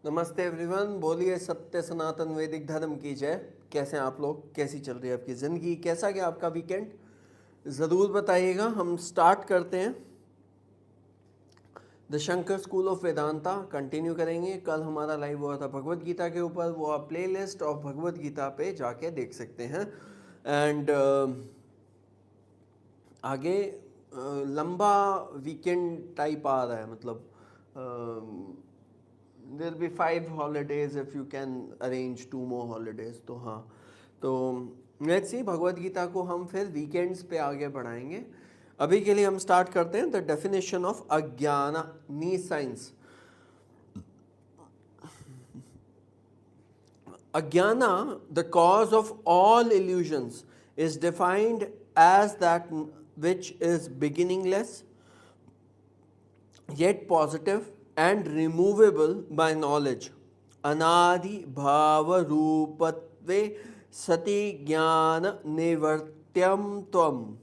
नमस्ते एवरीवन, बोलिए सत्य सनातन वैदिक धर्म की जय। कैसे हैं आप लोग? कैसी चल रही है आपकी ज़िंदगी? कैसा गया आपका वीकेंड? ज़रूर बताइएगा। हम स्टार्ट करते हैं the Shankar school of Vedanta, continue करेंगे। कल हमारा लाइव हुआ था भगवत गीता के ऊपर, वो आप play list of Bhagavad Gita पे जाके देख सकते हैं। एंड आगे लंबा वीकेंड टाइप आ रहा है, मतलब there will be 5 holidays if you can arrange 2 more holidays। तो हाँ, तो लेट्स सी, भगवत गीता को हम फिर वीकेंड्स पे आगे बढ़ाएंगे। अभी के लिए हम स्टार्ट करते हैं द डेफिनेशन ऑफ अज्ञान, नी science. Ajnana, the cause of all illusions, is defined as that which is beginningless, yet positive and removable by knowledge. Anadi bhava rupatve sati jnana nivartyam tvam.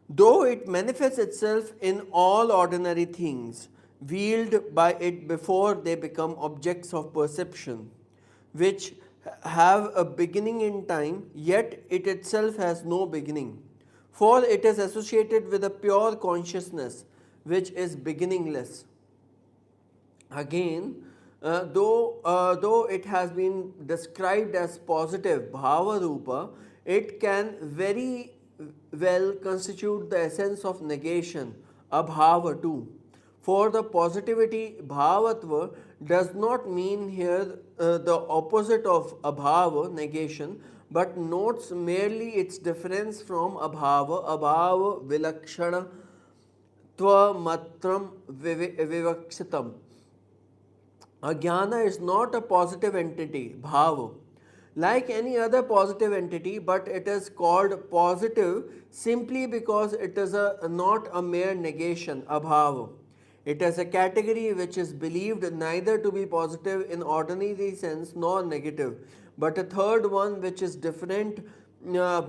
Though it manifests itself in all ordinary things, wielded by it before they become objects of perception, which have a beginning in time, yet it itself has no beginning. For it is associated with a pure consciousness, which is beginningless. Again, though it has been described as positive bhava rupa, it can very well constitute the essence of negation, abhava too. For the positivity bhavatva does not mean here the opposite of abhava, negation, but notes merely its difference from abhava, abhava vilakshana tvamatram vivaksitam. Ajnana is not a positive entity, bhava, like any other positive entity, but it is called positive simply because it is not a mere negation, abhava. It is a category which is believed neither to be positive in ordinary sense nor negative, but a third one which is different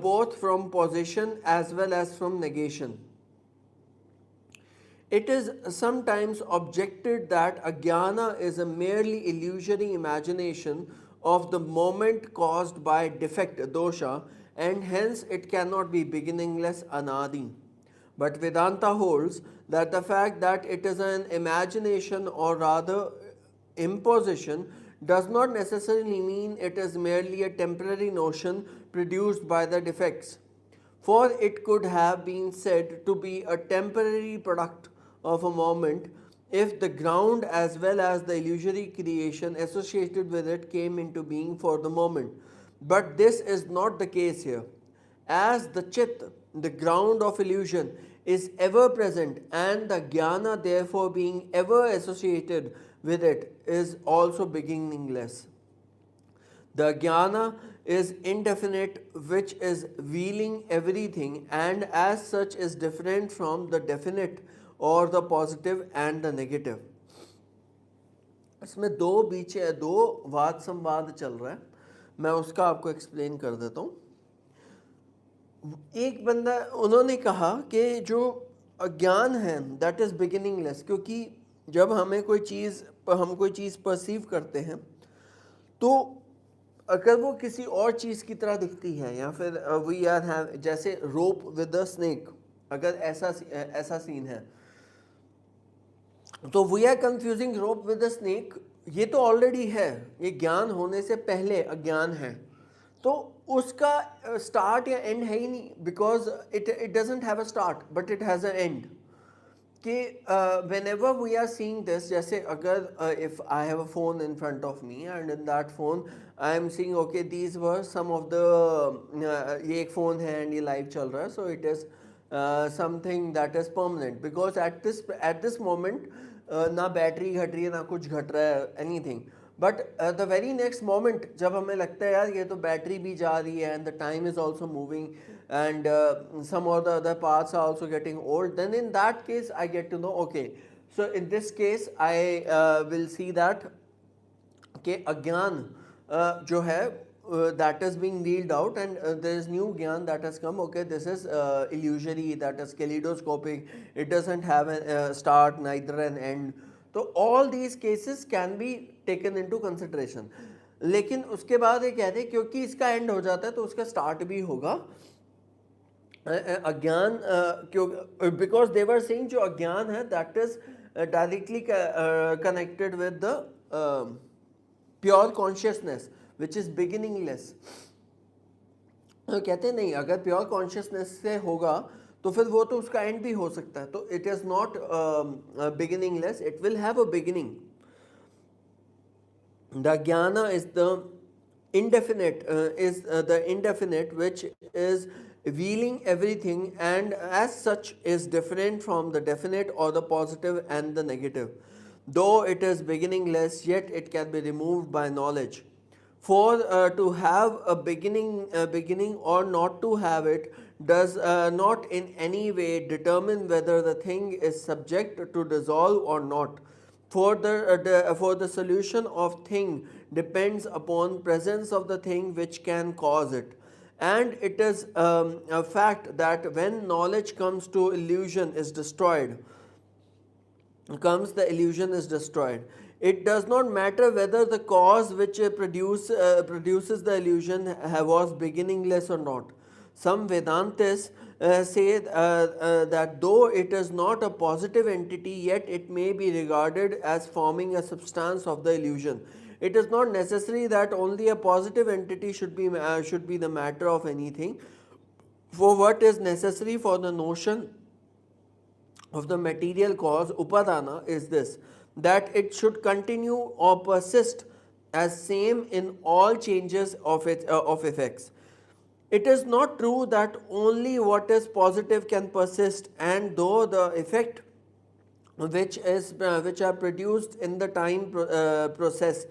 both from position as well as from negation. It is sometimes objected that ajnana is a merely illusory imagination of the moment caused by defect dosha, and hence it cannot be beginningless anadi. But Vedanta holds that the fact that it is an imagination, or rather imposition, does not necessarily mean it is merely a temporary notion produced by the defects. For it could have been said to be a temporary product of a moment if the ground as well as the illusory creation associated with it came into being for the moment. But this is not the case here. As the chit, the ground of illusion, is ever present, and the jnana therefore being ever associated with it is also beginningless. The jnana is indefinite, which is wheeling everything, and as such is different from the definite or the positive and the negative. इसमें दो वाद संवाद चल रहा है, मैं उसका आपको एक्सप्लेन कर देता हूँ। एक बंदा, उन्होंने कहा कि जो अज्ञान है दैट इज़ बिगिनिंगलेस, क्योंकि जब हम कोई चीज़ परसीव करते हैं तो अगर वो किसी और चीज़ की तरह दिखती है, या फिर वी आर हैव, जैसे रोप विद अ स्नेक, अगर ऐसा सीन है तो we are confusing rope with a snake. ये तो ऑलरेडी है, ये ज्ञान होने से पहले अज्ञान है, तो उसका स्टार्ट या एंड है ही नहीं, because it doesn't have a start but it has a and. कि whenever we are seeing this, जैसे अगर if I have a phone in front of me and in that phone I am seeing okay these were some of the ये एक phone है and ये live चल रहा है, so it is something that is permanent because at this moment ना battery घट रही है ना कुछ घट रहा है anything, but the very next moment जब हमें लगता है यार ये तो बैटरी भी जा रही है and the time is also moving and some of the other parts are also getting old, then in that case I get to know okay, so in this case I will see that कि अज्ञान जो है that is being wheeled out and there is new gyan that has come, okay this is illusory, that is kaleidoscopic, it doesn't have a start neither an end. तो all these cases can be taken into consideration. लेकिन उसके बाद ये कहते हैं क्योंकि इसका and हो जाता है तो उसका स्टार्ट भी होगा अज्ञान, क्यों, बिकॉज दे वर सेइंग जो अज्ञान है that is directly connected with the pure consciousness which is beginningless. कहते हैं नहीं, अगर प्योर कॉन्शियसनेस से होगा तो फिर वो तो उसका एंड भी हो सकता है. तो it is not beginningless, it will have a beginning. The jnana is the indefinite which is revealing everything, and as such is different from the definite or the positive and the negative. Though it is beginningless, yet it can be removed by knowledge. For to have a beginning or not to have it does not in any way determine whether the thing is subject to dissolve or not. For the solution of thing depends upon presence of the thing which can cause it. And it is a fact that when knowledge comes to illusion is destroyed, the illusion is destroyed. It does not matter whether the cause which produces the illusion was beginningless or not. Some Vedantists say that though it is not a positive entity, yet it may be regarded as forming a substance of the illusion. It is not necessary that only a positive entity should be the matter of anything. For what is necessary for the notion of the material cause, upadana, is this, that it should continue or persist as same in all changes of effects. It is not true that only what is positive can persist, and though the effect which are produced in the time process,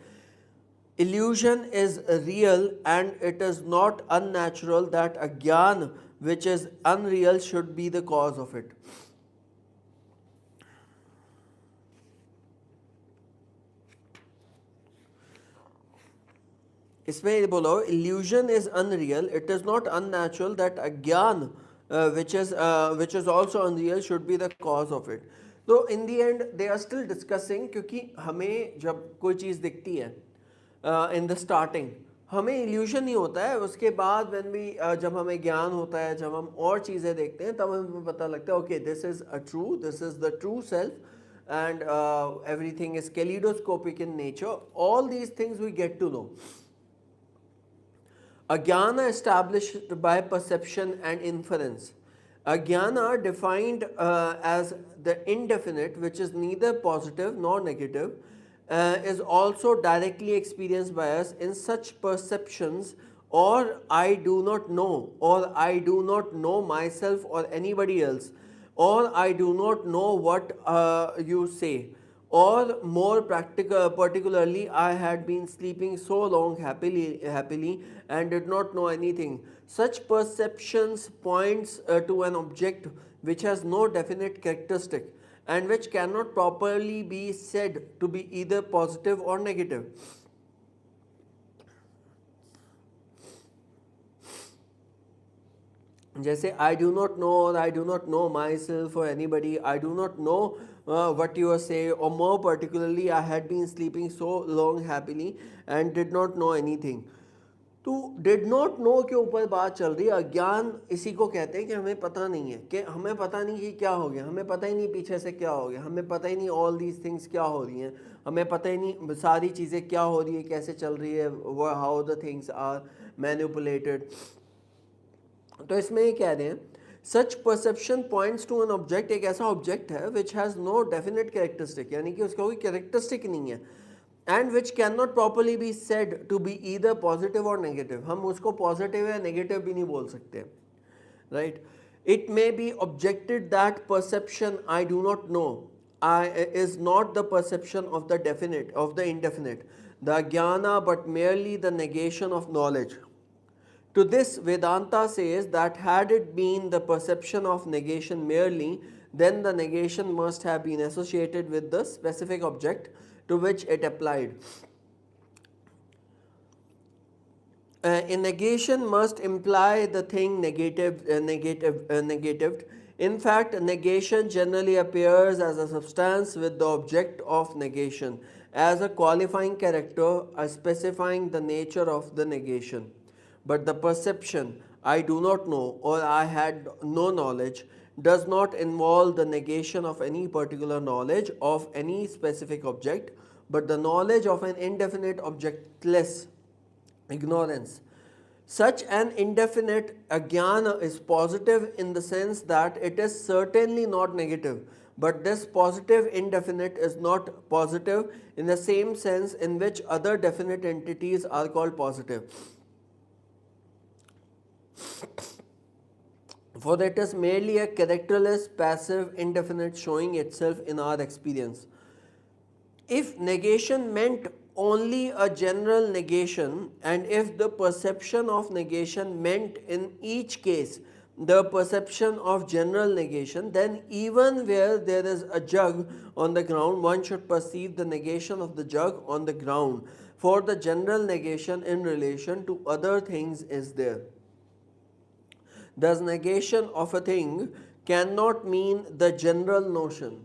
illusion is real, and it is not unnatural that a jnana which is unreal should be the cause of it. इसमें ये बोलो, illusion is unreal, it is not unnatural that अज्ञान which is also unreal should be the cause of it. So in the end they are still discussing, क्योंकि हमें जब कोई चीज़ दिखती है in the starting हमें illusion नहीं होता है, उसके बाद when we जब हमें ज्ञान होता है, जब हम और चीज़ें देखते हैं तब हमें पता लगता है okay this is the true self, and everything is kaleidoscopic in nature. All these things we get to know. Ajnana established by perception and inference. Ajnana defined as the indefinite, which is neither positive nor negative, is also directly experienced by us in such perceptions, or I do not know, or I do not know myself or anybody else, or I do not know what you say. Or more particularly, I had been sleeping so long happily and did not know anything. Such perceptions points to an object which has no definite characteristic and which cannot properly be said to be either positive or negative. जैसे I do not know, or I do not know myself or anybody, I do not know what you are saying, or more particularly I had been sleeping so long happily and did not know anything. तो did not know के ऊपर बात चल रही है. अज्ञान इसी को कहते हैं कि हमें पता नहीं है, कि हमें पता नहीं कि क्या हो गया, हमें पता ही नहीं पीछे से क्या हो गया, हमें पता ही नहीं ऑल दीज थिंग्स क्या हो रही हैं, हमें पता ही नहीं सारी चीज़ें क्या हो रही है, कैसे चल रही है, how the things are manipulated. तो इसमें ये कह रहे हैं such perception points to an object, एक ऐसा ऑब्जेक्ट है which has no definite characteristic, यानी कि उसका कोई कैरेक्टरिस्टिक नहीं है, and which can not properly be said to be either positive और नेगेटिव. हम उसको पॉजिटिव या नेगेटिव भी नहीं बोल सकते, right. It may be objected that perception I do not no is not the perception of the definite, of the indefinite, the jnana, but merely the negation of knowledge. To this, Vedanta says that had it been the perception of negation merely, then the negation must have been associated with the specific object to which it applied. A negation must imply the thing negatived. In fact, negation generally appears as a substance with the object of negation as a qualifying character specifying the nature of the negation. But the perception, I do not know or I had no knowledge, does not involve the negation of any particular knowledge of any specific object, but the knowledge of an indefinite objectless ignorance. Such an indefinite ajnana is positive in the sense that it is certainly not negative, but this positive indefinite is not positive in the same sense in which other definite entities are called positive. For it is merely a characterless, passive, indefinite showing itself in our experience. If negation meant only a general negation, and if the perception of negation meant in each case the perception of general negation, then even where there is a jug on the ground, one should perceive the negation of the jug on the ground, for the general negation in relation to other things is there. Thus, negation of a thing cannot mean the general notion.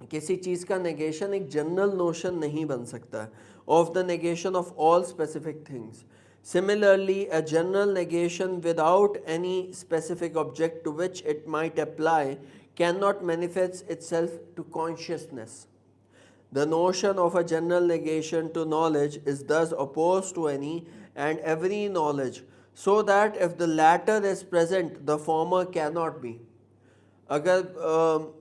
किसी चीज़ का negation एक general notion नहीं बन सकता है of the negation of all specific things. Similarly, a general negation without any specific object to which it might apply cannot manifest itself to consciousness. The notion of a general negation to knowledge is thus opposed to any and every knowledge, so that if the latter is present, the former cannot be. अगर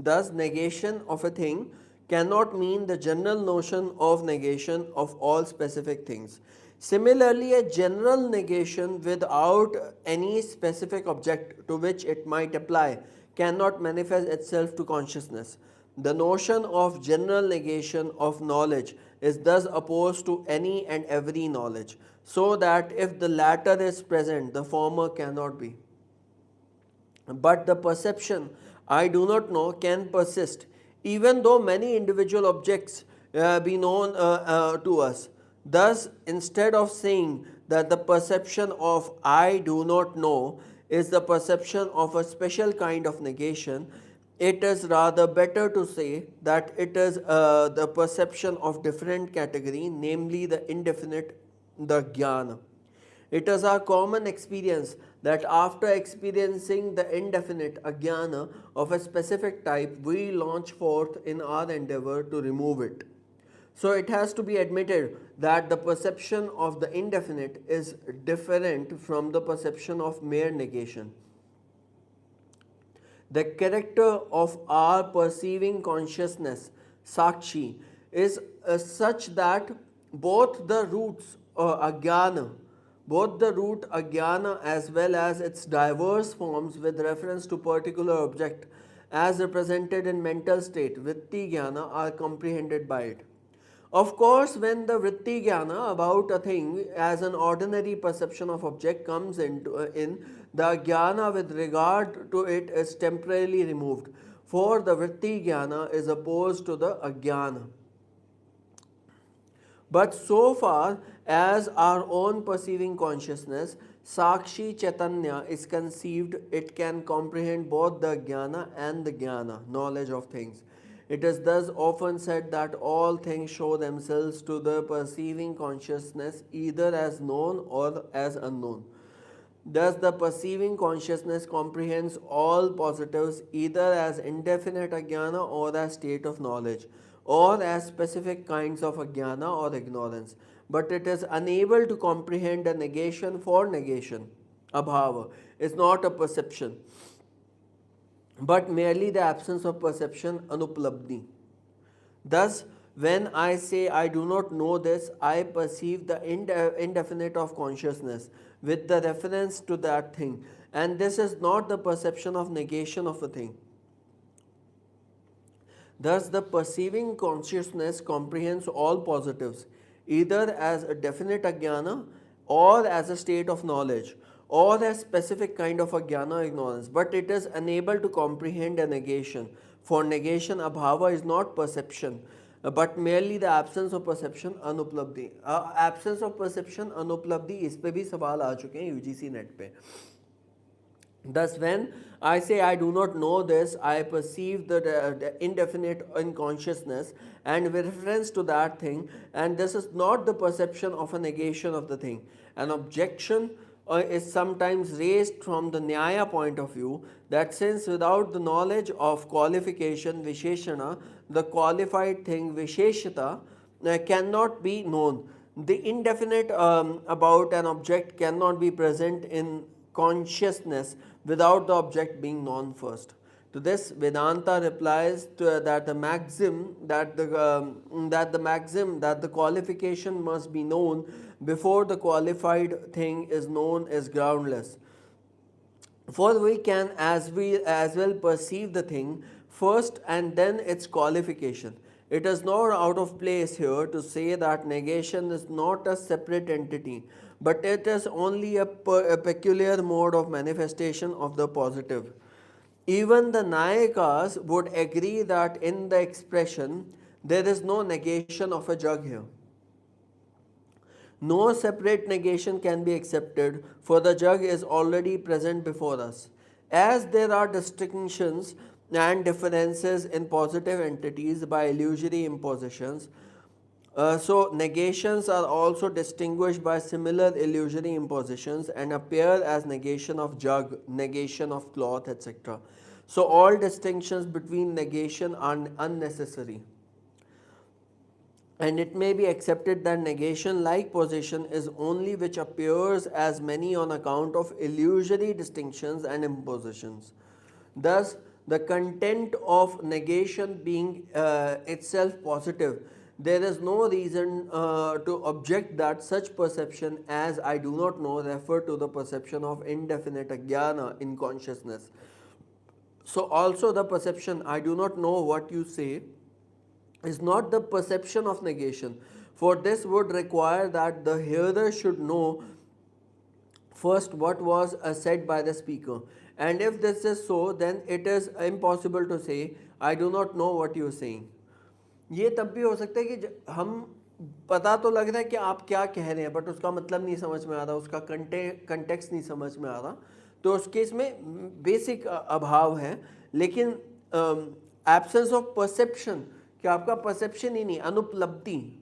Thus, negation of a thing cannot mean the general notion of negation of all specific things. Similarly, a general negation without any specific object to which it might apply cannot manifest itself to consciousness. The notion of general negation of knowledge is thus opposed to any and every knowledge, so that if the latter is present, the former cannot be. But the perception, I do not know, can persist, even though many individual objects be known to us. Thus, instead of saying that the perception of I do not know is the perception of a special kind of negation, it is rather better to say that it is the perception of different category, namely the indefinite, the jnana. It is our common experience that after experiencing the indefinite ajnana of a specific type, we launch forth in our endeavor to remove it. So it has to be admitted that the perception of the indefinite is different from the perception of mere negation. The character of our perceiving consciousness, Sakshi, is such that both the roots ajnana, both the root ajnana as well as its diverse forms with reference to particular object as represented in mental state, vritti jnana, are comprehended by it. Of course, when the vritti jnana about a thing as an ordinary perception of object comes in, the jnana with regard to it is temporarily removed, for the vritti jnana is opposed to the ajnana. But so far as our own perceiving consciousness, Sakshi Chaitanya, is conceived, it can comprehend both the jnana and the jnana, knowledge of things. It is thus often said that all things show themselves to the perceiving consciousness either as known or as unknown. Thus, the perceiving consciousness comprehends all positives either as indefinite ajnana or as state of knowledge, or as specific kinds of ajnana or ignorance, but it is unable to comprehend a negation for negation. Abhava is not a perception, but merely the absence of perception, anuplabdhi. Thus, when I say I do not know this, I perceive the indefinite of consciousness with the reference to that thing, and this is not the perception of negation of a thing. Thus, the perceiving consciousness comprehends all positives, either as a definite ajnana or as a state of knowledge, or a specific kind of ajnana or ignorance, but it is unable to comprehend a negation. For negation, abhava is not perception, but merely the absence of perception अनुपलब्धि absence of perception अनुपलब्धि इस पे भी सवाल आ चुके हैं UGC net पे. Thus, when I say I do not know this, I perceive the indefinite in consciousness and with reference to that thing, and this is not the perception of a negation of the thing. An objection is sometimes raised from the Nyaya point of view that since without the knowledge of qualification, Visheshana, the qualified thing, Visheshata, cannot be known. The indefinite about an object cannot be present in consciousness without the object being known first. To this, Vedanta replies that the maxim that the qualification must be known before the qualified thing is known is groundless. For we can as well perceive the thing first and then its qualification. It is not out of place here to say that negation is not a separate entity, but it is only a peculiar mode of manifestation of the positive. Even the Nayakas would agree that in the expression there is no negation of a jug here. No separate negation can be accepted, for the jug is already present before us. As there are distinctions and differences in positive entities by illusory impositions, so negations are also distinguished by similar illusory impositions and appear as negation of jug, negation of cloth, etc. So all distinctions between negation are unnecessary. And it may be accepted that negation like position is only which appears as many on account of illusory distinctions and impositions. Thus, the content of negation being itself positive, there is no reason to object that such perception as I do not know refer to the perception of indefinite ajnana in consciousness. So also the perception I do not know what you say is not the perception of negation, for this would require that the hearer should know first what was said by the speaker. And if this is so, then it is impossible to say, I do not know what you are saying. ये तब भी हो सकता है कि हम पता तो लग रहा है कि आप क्या कह रहे हैं बट उसका मतलब नहीं समझ में आ रहा, उसका कंटेक्स्ट नहीं समझ में आ रहा, तो उस केस में बेसिक अभाव है. लेकिन एब्सेंस ऑफ परसेप्शन, कि आपका परसेप्शन ही नहीं, अनुपलब्धि,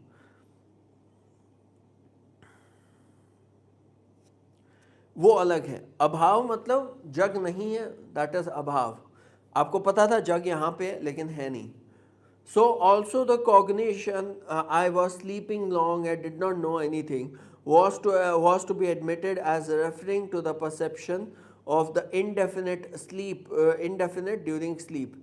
वो अलग है. अभाव मतलब जग नहीं है, दैट इज अभाव. आपको पता था जग यहाँ पे लेकिन है नहीं. So also the cognition I was sleeping long, I did not know anything, was to be admitted as referring to the perception of the indefinite sleep, indefinite during sleep.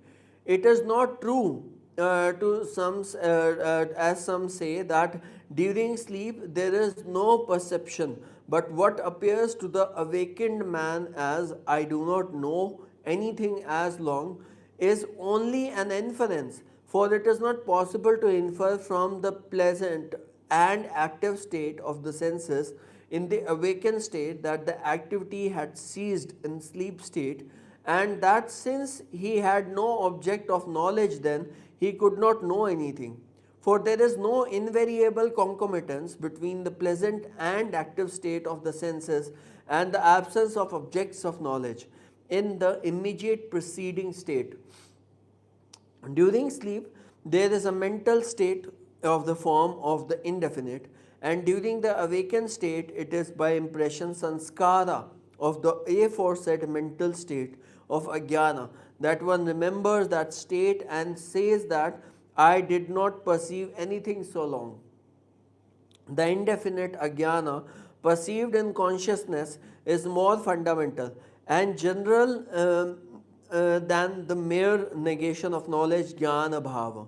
It is not true to some as some say that during sleep there is no perception, but what appears to the awakened man as I do not know anything as long is only an inference. For it is not possible to infer from the pleasant and active state of the senses in the awakened state that the activity had ceased in sleep state, and that since he had no object of knowledge then, he could not know anything. For there is no invariable concomitance between the pleasant and active state of the senses and the absence of objects of knowledge in the immediate preceding state. During sleep, there is a mental state of the form of the indefinite, and during the awakened state, it is by impression sanskara of the aforesaid mental state of ajnana that one remembers that state and says that I did not perceive anything so long. The indefinite ajnana perceived in consciousness is more fundamental and general than the mere negation of knowledge, jnana bhava.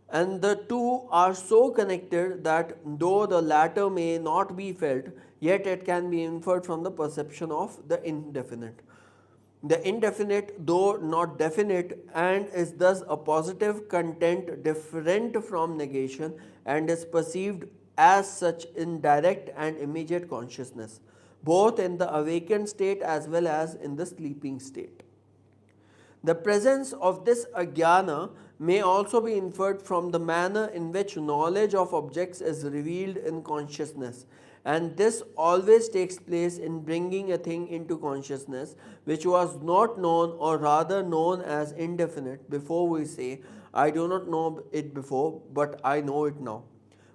And the two are so connected that though the latter may not be felt, yet it can be inferred from the perception of the indefinite. The indefinite, though not definite, and is thus a positive content different from negation and is perceived as such in direct and immediate consciousness, both in the awakened state as well as in the sleeping state. The presence of this agyana may also be inferred from the manner in which knowledge of objects is revealed in consciousness, and this always takes place in bringing a thing into consciousness which was not known, or rather known as indefinite before. We say, I do not know it before, but I know it now.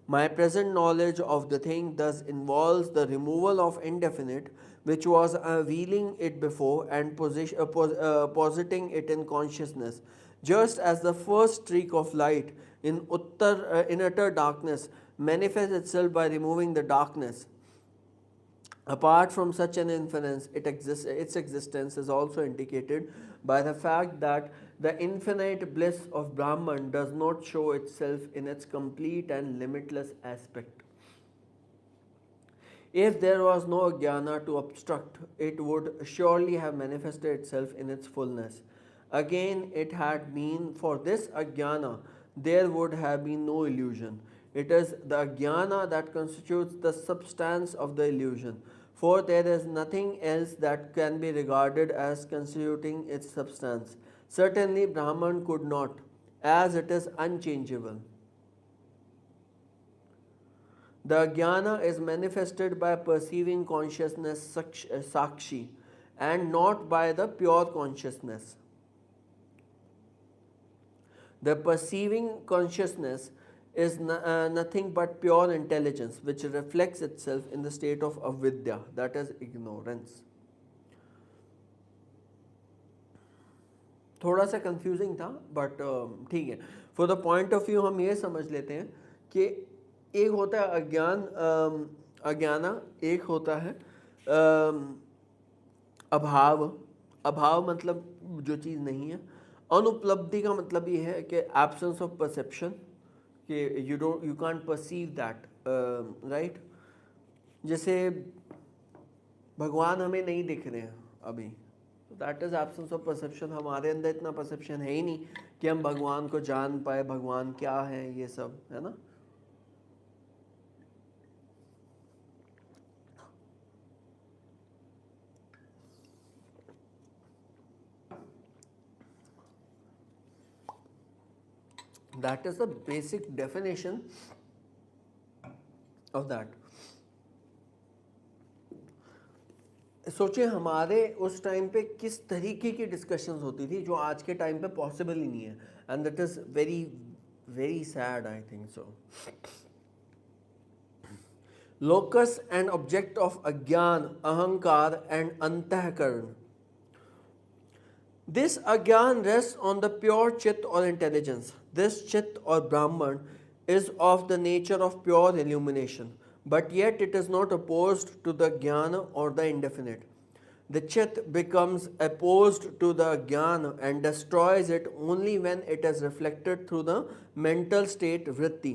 My present knowledge of the thing thus involves the removal of indefinite, which was revealing it before and positing it in consciousness, just as the first streak of light in utter darkness manifests itself by removing the darkness. Apart from such an inference, its existence is also indicated by the fact that the infinite bliss of Brahman does not show itself in its complete and limitless aspect. If there was no jnana to obstruct, it would surely have manifested itself in its fullness. Again, it had been for this ajnana, there would have been no illusion. It is the ajnana that constitutes the substance of the illusion, for there is nothing else that can be regarded as constituting its substance. Certainly, Brahman could not, as it is unchangeable. The jnana is manifested by perceiving consciousness sakshi and not by the pure consciousness. The perceiving consciousness is nothing but pure intelligence which reflects itself in the state of avidya, that is ignorance. थोड़ा सा confusing था but ठीक है. For the point of view हम ये समझ लेते हैं कि एक होता है अज्ञाना, एक होता है अभाव. अभाव मतलब जो चीज़ नहीं है. अनुपलब्धि का मतलब ये है कि एब्सेंस ऑफ परसेप्शन, कि you can't perceive that, right. जैसे भगवान हमें नहीं दिख रहे हैं अभी, that is absence of perception. हमारे अंदर इतना परसेप्शन है ही नहीं कि हम भगवान को जान पाए, भगवान क्या है, ये सब है ना. That is the basic definition of that. सोचिए हमारे उस टाइम पे किस तरीके की डिस्कशंस होती थी जो आज के टाइम पे पॉसिबल ही नहीं है. And that is very very sad, I think so. Locus and object of अज्ञान, अहंकार एंड अंतःकरण. This ajnan rests on the pure chit or intelligence. This chit or Brahman is of the nature of pure illumination, but yet it is not opposed to the jnana or the indefinite. The chit becomes opposed to the jnana and destroys it only when it is reflected through the mental state vritti.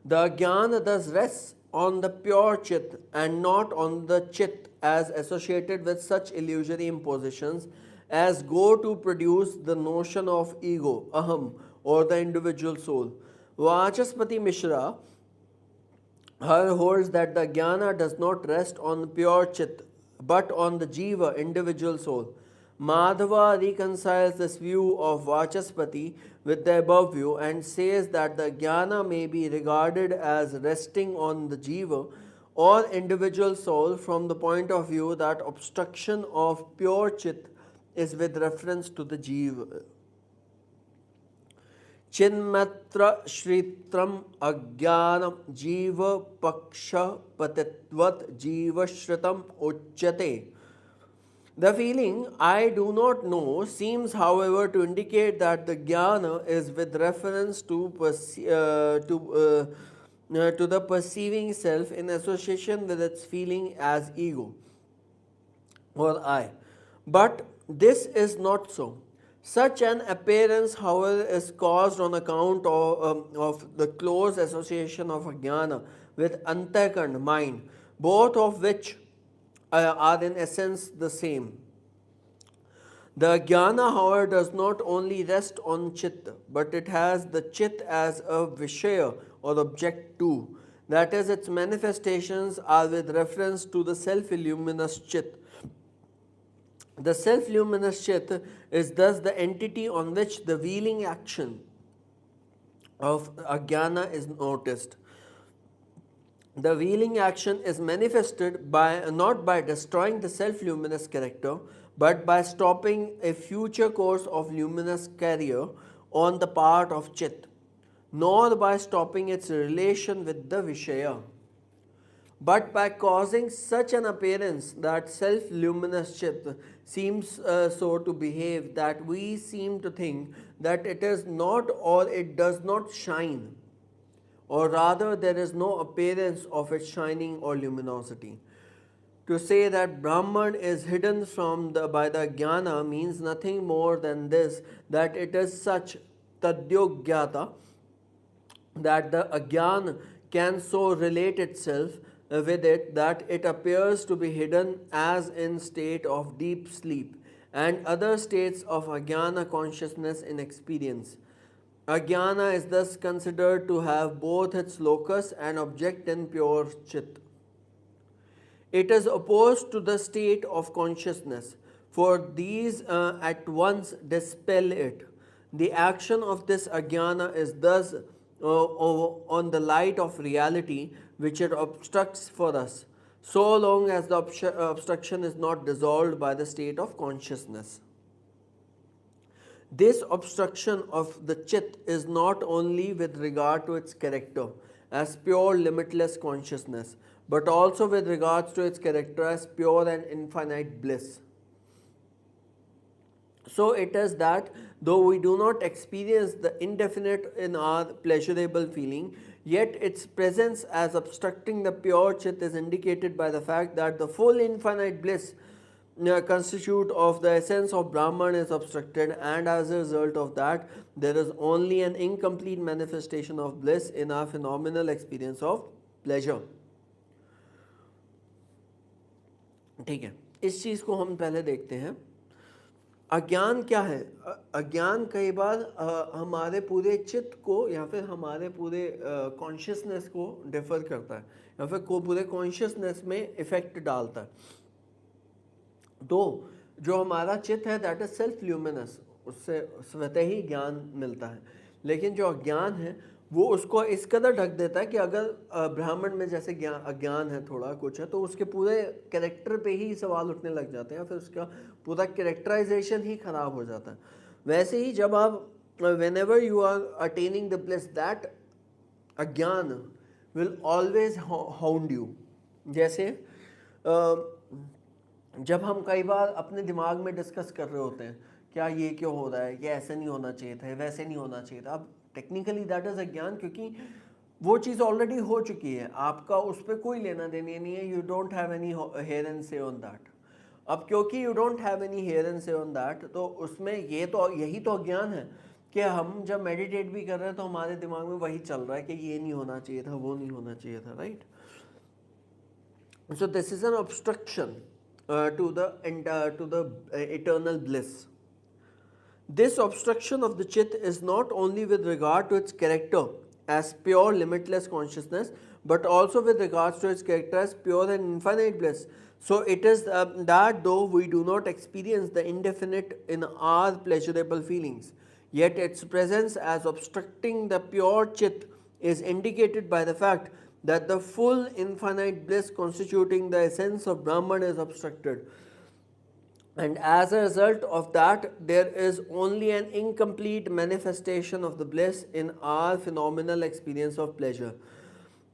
The jnana thus rests on the pure chit and not on the chit as associated with such illusory impositions as go to produce the notion of ego, aham, or the individual soul. Vachaspati Mishra holds that the jnana does not rest on pure chit but on the jiva, individual soul. Madhava reconciles this view of Vachaspati with the above view and says that the jnana may be regarded as resting on the jiva or individual soul from the point of view that obstruction of pure chit is with reference to the jiva. Chinmatra Shritram Ajnanam Jiva Paksha Patitvat Jiva Shritam Uchyate. The feeling I do not know seems, however, to indicate that the jnana is with reference to the perceiving self in association with its feeling as ego or I. But this is not so. Such an appearance, however, is caused on account of the close association of jnana with antahkarana, mind, both of which are in essence the same. The jnana, however, does not only rest on chitta, but it has the chit as a vishaya or object too. That is, its manifestations are with reference to the self-illuminous chit. The self-luminous chit is thus the entity on which the wheeling action of ajnana is noticed. The wheeling action is manifested by not by destroying the self-luminous character, but by stopping a future course of luminous carrier on the part of chit, nor by stopping its relation with the Vishaya, but by causing such an appearance that self-luminous chit seems so to behave that we seem to think that it is not or it does not shine, or rather there is no appearance of its shining or luminosity. To say that Brahman is hidden from by the jnana means nothing more than this, that it is such tadyogyata, that the ajnan can so relate itself with it that it appears to be hidden as in state of deep sleep and other states of ajnana consciousness in experience. Ajnana is thus considered to have both its locus and object in pure chit. It is opposed to the state of consciousness, for these at once dispel it. The action of this ajnana is thus on the light of reality which it obstructs for us, so long as the obstruction is not dissolved by the state of consciousness. This obstruction of the chit is not only with regard to its character as pure limitless consciousness, but also with regards to its character as pure and infinite bliss. So it is that though we do not experience the indefinite in our pleasurable feeling, yet its presence as obstructing the pure chit is indicated by the fact that the full infinite bliss constitute of the essence of Brahman is obstructed, and as a result of that there is only an incomplete manifestation of bliss in our phenomenal experience of pleasure. ठीक है, इस चीज़ को हम पहले देखते हैं। अज्ञान क्या है? अज्ञान कई बार हमारे पूरे चित्त को या फिर हमारे पूरे कॉन्शियसनेस को डिफर करता है या फिर को पूरे कॉन्शियसनेस में इफेक्ट डालता है। तो जो हमारा चित्त है दैट इज सेल्फ ल्यूमिनस, उससे स्वतः ही ज्ञान मिलता है, लेकिन जो अज्ञान है वो उसको इस कदर ढक देता है कि अगर ब्राह्मण में जैसे अज्ञान है थोड़ा कुछ है तो उसके पूरे कैरेक्टर पे ही सवाल उठने लग जाते हैं, फिर उसका पूरा कैरेक्टराइजेशन ही खराब हो जाता है। वैसे ही जब आप whenever you are attaining the bliss that अज्ञान विल ऑलवेज हाउंड यू। जैसे जब हम कई बार अपने दिमाग में डिस्कस कर रहे होते हैं क्या ये क्यों हो रहा है, ये ऐसे नहीं होना चाहिए था, वैसे नहीं होना चाहिए था, अब टेक्निकली दैट इज अज्ञान, क्योंकि वो चीज़ ऑलरेडी हो चुकी है, आपका उस पर कोई लेना देना नहीं है, you don't have any hair and say on that. अब क्योंकि you don't have any hair and say on that, तो उसमें यही तो अज्ञान है कि हम जब मेडिटेट भी कर रहे हैं तो हमारे दिमाग में वही चल रहा है कि ये नहीं होना चाहिए था, वो नहीं होना चाहिए था, right. So this is an obstruction to the eternal bliss. This obstruction of the chit is not only with regard to its character as pure limitless consciousness, but also with regards to its character as pure and infinite bliss. So it is that though we do not experience the indefinite in our pleasurable feelings, yet its presence as obstructing the pure chit is indicated by the fact that the full infinite bliss constituting the essence of Brahman is obstructed, and as a result of that there is only an incomplete manifestation of the bliss in our phenomenal experience of pleasure.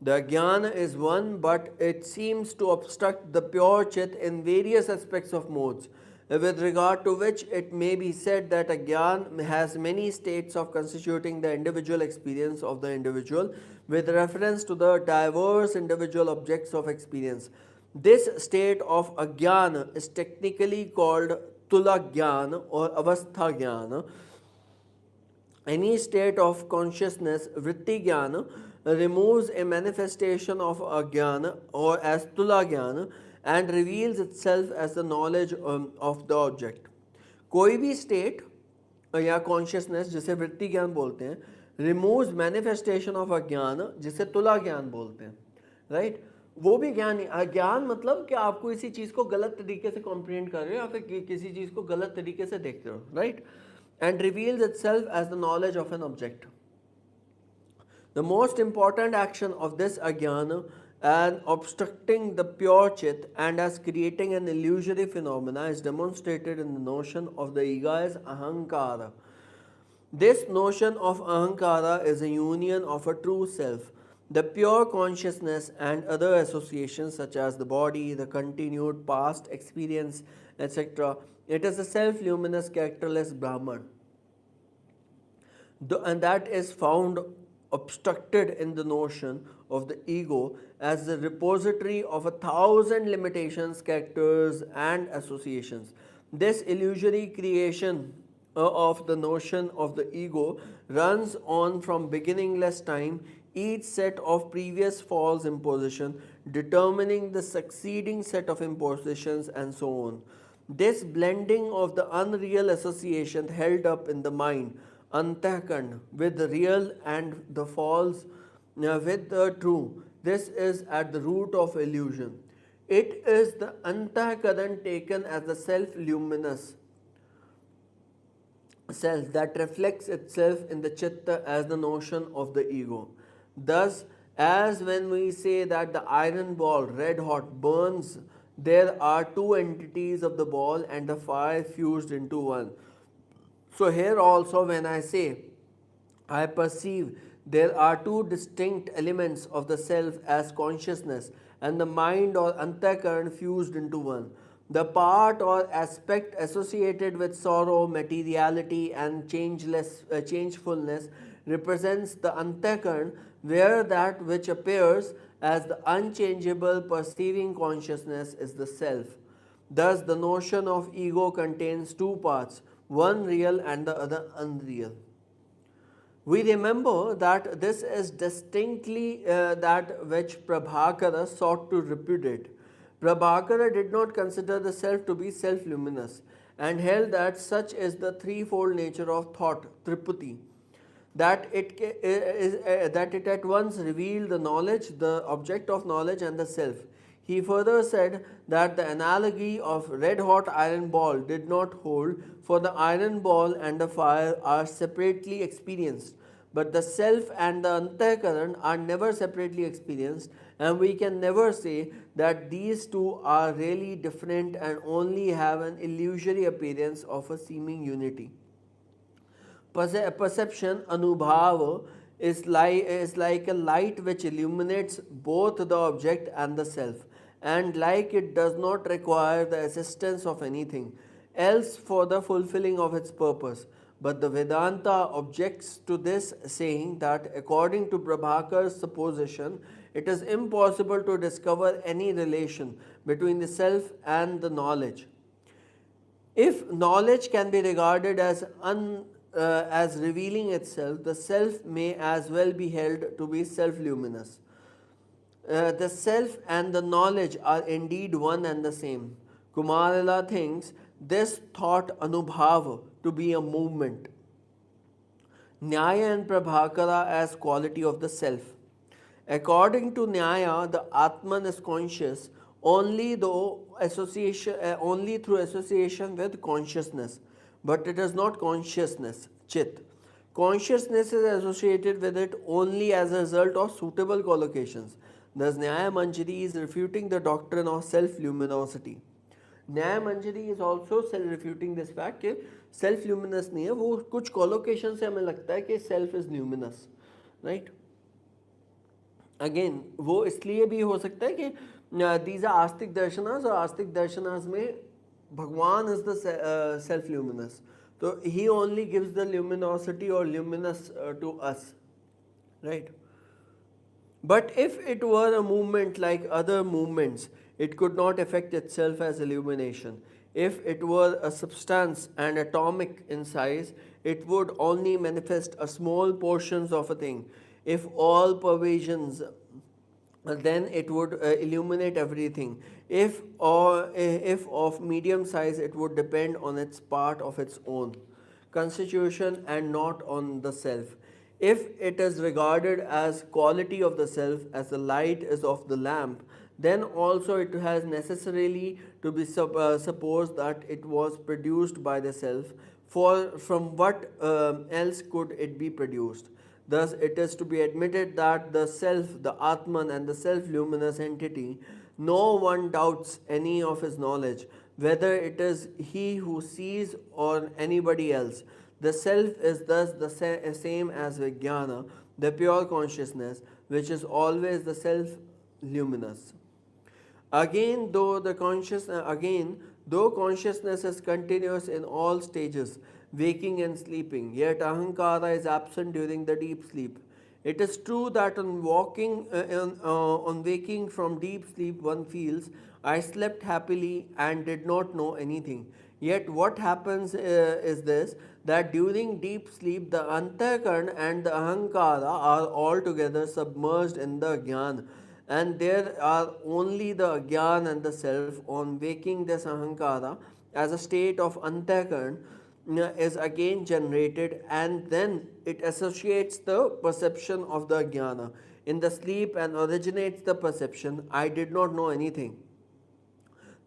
The jnana is one, but it seems to obstruct the pure chit in various aspects of modes, with regard to which it may be said that a jnana has many states of constituting the individual experience of the individual with reference to the diverse individual objects of experience. This state of ajnana is technically called tula jnana or avastha jnana. Any state of consciousness, vritti jnana, removes a manifestation of ajnana or as tula jnana and reveals itself as the knowledge of the object. कोई भी state या consciousness जिसे वृत्ति ज्ञान बोलते हैं, removes manifestation of अज्ञान जिसे तुला ज्ञान बोलते हैं, राइट। वो भी ज्ञान ही, अज्ञान मतलब कि आप किसी चीज को गलत तरीके से कॉम्प्रिहेंड कर रहे हो या फिर किसी चीज को गलत तरीके से देख रहे हो, right? And reveals itself as the knowledge of an object. The most important action of this ajnana and obstructing the pure chit and as creating an illusory phenomena is demonstrated in the notion of the ego as ahankara. This notion of ahankara is a union of a true self, the pure consciousness and other associations such as the body, the continued past experience, etc. It is a self-luminous characterless Brahman, and that is found obstructed in the notion of the ego as the repository of 1,000 limitations, characters, and associations. This illusory creation of the notion of the ego runs on from beginningless time, each set of previous false imposition determining the succeeding set of impositions, and so on. This blending of the unreal association held up in the mind, antahkarn, with the real and the false with the true. This is at the root of illusion. It is the antahkaran taken as the self-luminous self that reflects itself in the chitta as the notion of the ego. Thus, as when we say that the iron ball, red hot, burns, there are two entities of the ball and the fire fused into one. So, here also, when I say I perceive, there are two distinct elements of the self as consciousness and the mind or antakaran fused into one. The part or aspect associated with sorrow, materiality, and changefulness represents the antakaran, where that which appears as the unchangeable perceiving consciousness is the self. Thus, the notion of ego contains two parts, one real and the other unreal. We remember that this is distinctly that which Prabhakara sought to repudiate. Prabhakara did not consider the self to be self-luminous and held that such is the threefold nature of thought, Triputi, that it at once revealed the knowledge, the object of knowledge, and the self. He further said that the analogy of red hot iron ball did not hold, for the iron ball and the fire are separately experienced, but the self and the antahkaran are never separately experienced, and we can never say that these two are really different and only have an illusory appearance of a seeming unity. Perception, anubhava, is like a light which illuminates both the object and the self, and like it does not require the assistance of anything else for the fulfilling of its purpose. But the Vedanta objects to this, saying that according to Prabhakar's supposition, it is impossible to discover any relation between the self and the knowledge. If knowledge can be regarded as revealing itself, the self may as well be held to be self-luminous. The self and the knowledge are indeed one and the same. Kumarila thinks this thought anubhava to be a movement. Nyaya and Prabhakara as quality of the self. According to Nyaya, the Atman is conscious only through association with consciousness, but it is not consciousness, chit. Consciousness is associated with it only as a result of suitable collocations. Thus, Nyaya Manjari is refuting the doctrine of self-luminosity. Nyaya Manjari is also self refuting this fact कि self luminous नहीं है, वो कुछ colocation से हमें लगता है कि self is luminous, right. Again वो इसलिए भी हो सकता है कि दीज आर आस्तिक दर्शनास, और आस्तिक दर्शनास में भगवान इज द सेल्फ ल्यूमिनस, तो he only gives the luminosity और luminous to us, right. But if it were a movement like other movements, it could not affect itself as illumination. If it were a substance and atomic in size, it would only manifest a small portions of a thing. If all pervasions, then it would illuminate everything. If of medium size, it would depend on its part of its own constitution and not on the self. If it is regarded as quality of the self, as the light is of the lamp, then also it has necessarily to be supposed that it was produced by the self, for from what else could it be produced? Thus, it is to be admitted that the self, the Atman, and the self luminous entity, no one doubts any of his knowledge, whether it is he who sees or anybody else. The self is thus the same as Vijnana, the pure consciousness, which is always the self luminous. Though consciousness is continuous in all stages, waking and sleeping, yet ahankara is absent during the deep sleep. It is true that on waking from deep sleep, one feels, I slept happily and did not know anything. Yet what happens is this, that during deep sleep, the antakarn and the ahankara are altogether submerged in the jnana, and there are only the agyan and the self. On waking, this ahankara as a state of antakarn is again generated, and then it associates the perception of the jnana in the sleep and originates the perception, I did not know anything.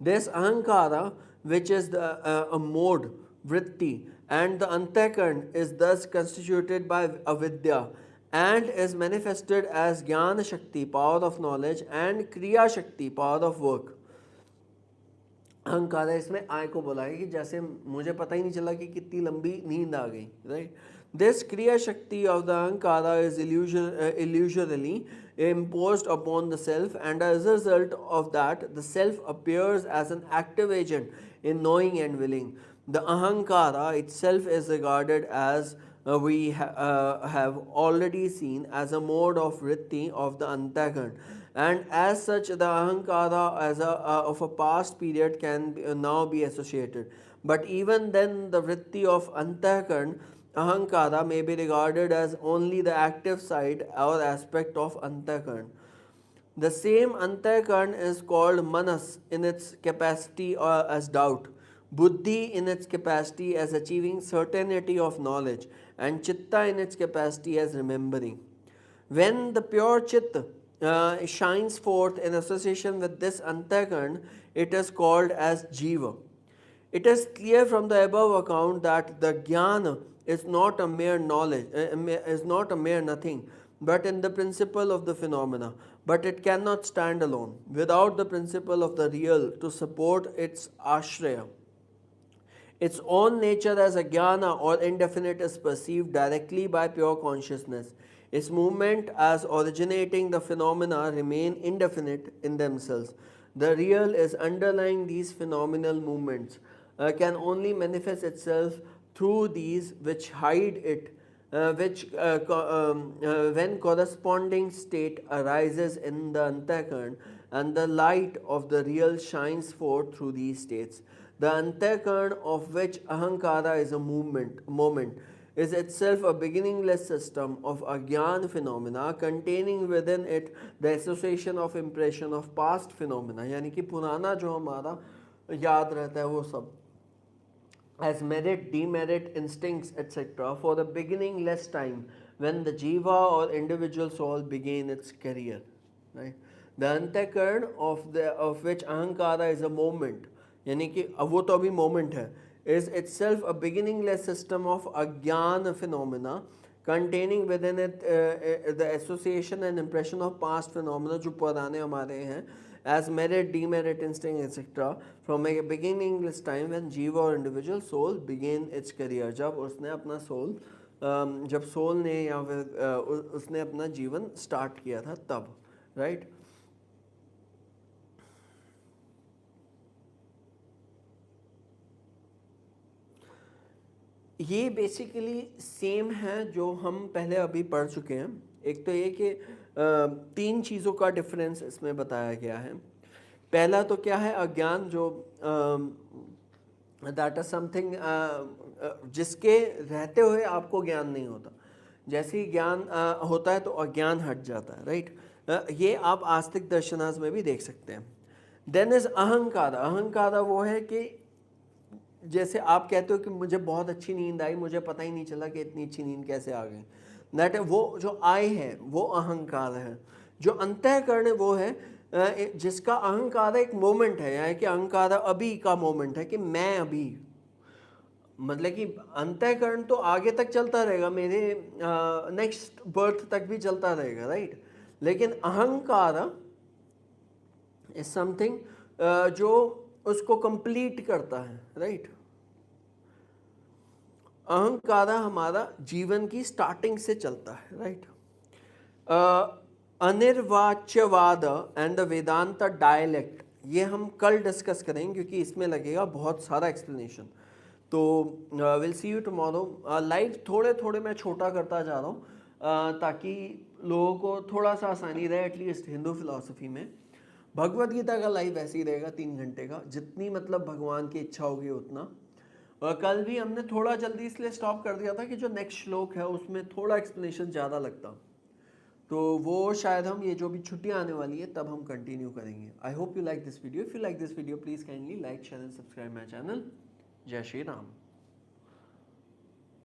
This ahankara, which is a mode, vritti, and the antakarn is thus constituted by avidya and is manifested as jnana shakti, power of knowledge, and kriya shakti, power of work. अहंकार है, इसमें आय को बोला है कि जैसे मुझे पता ही नहीं चला कि कितनी लंबी नींद आ गई, right. This kriya shakti of the ahankara is illusorily imposed upon the self, and as a result of that the self appears as an active agent in knowing and willing. The ahankara itself is regarded as we have already seen as a mode of vritti of the antakarn, and as such the ahankara as of a past period can now be associated. But even then the vritti of antakarn, ahankara, may be regarded as only the active side or aspect of antakarn. The same antakarn is called manas in its capacity as doubt, buddhi in its capacity as achieving certainty of knowledge, and chitta in its capacity as remembering. When the pure chitta shines forth in association with this antakarn, it is called as jiva. It is clear from the above account that the jnana is not a mere knowledge, is not a mere nothing, but in the principle of the phenomena. But it cannot stand alone without the principle of the real to support its ashraya. Its own nature as a jnana or indefinite is perceived directly by pure consciousness. Its movement as originating the phenomena remain indefinite in themselves. The real is underlying these phenomenal movements, can only manifest itself through these which hide it, when corresponding state arises in the antakarn, and the light of the real shines forth through these states. The antakarn, of which ahankara is a moment, is itself a beginningless system of agyan phenomena containing within it the association of impression of past phenomena, यानी कि पुराना जो हमारा याद रहता है वो सब, as merit, demerit, instincts, etc., for the beginningless time when the jiva or individual soul began its career. Right? The antakarn of which ahankara is a moment, यानी कि अब वो तो अभी moment है, is itself a beginningless system of agyan phenomena containing within it the association and impression of past phenomena जो पुराने हमारे हैं, as merit, demerit, instinct, etc., from a beginningless time when jiva or individual soul began its career. जब उसने अपना soul, जब soul ने या फिर उसने अपना जीवन start किया था तब, right? ये बेसिकली सेम है जो हम पहले अभी पढ़ चुके हैं. एक तो ये कि तीन चीज़ों का डिफरेंस इसमें बताया गया है. पहला तो क्या है, अज्ञान, जो दैट इज समथिंग जिसके रहते हुए आपको ज्ञान नहीं होता. जैसे ही ज्ञान होता है तो अज्ञान हट जाता है, राइट. ये आप आस्तिक दर्शनाज में भी देख सकते हैं. देन इज अहंकार. अहंकार वो है कि जैसे आप कहते हो कि मुझे बहुत अच्छी नींद आई, मुझे पता ही नहीं चला कि इतनी अच्छी नींद कैसे आ गई. दैट है वो जो आई है वो अहंकार है. जो अंतःकरण है वो है जिसका अहंकार एक मोमेंट है, यानी कि अहंकार अभी का मोमेंट है कि मैं अभी, मतलब कि अंतःकरण तो आगे तक चलता रहेगा, मेरे नेक्स्ट बर्थ तक भी चलता रहेगा, राइट। लेकिन अहंकार इज समथिंग जो उसको कंप्लीट करता है, राइट। अहंकार हमारा जीवन की स्टार्टिंग से चलता है, right. Anirvachyavada and the Vedanta dialect, ये हम कल डिस्कस करेंगे क्योंकि इसमें लगेगा बहुत सारा एक्सप्लेनेशन। तो will see you tomorrow. Live थोड़े थोड़े मैं छोटा करता जा रहा हूँ ताकि लोगों को थोड़ा सा आसानी रहे, एटलीस्ट हिंदू फिलॉसफी में। भगवद गीता का लाइव ऐसे ही रहेगा 3 घंटे का, जितनी मतलब भगवान की इच्छा होगी उतना। और कल भी हमने थोड़ा जल्दी इसलिए स्टॉप कर दिया था कि जो नेक्स्ट श्लोक है उसमें थोड़ा एक्सप्लेनेशन ज़्यादा लगता, तो वो शायद हम ये जो भी छुट्टियां आने वाली है तब हम कंटिन्यू करेंगे। I hope you like this video. If you like this video please kindly like, share and subscribe my channel. जय श्री राम।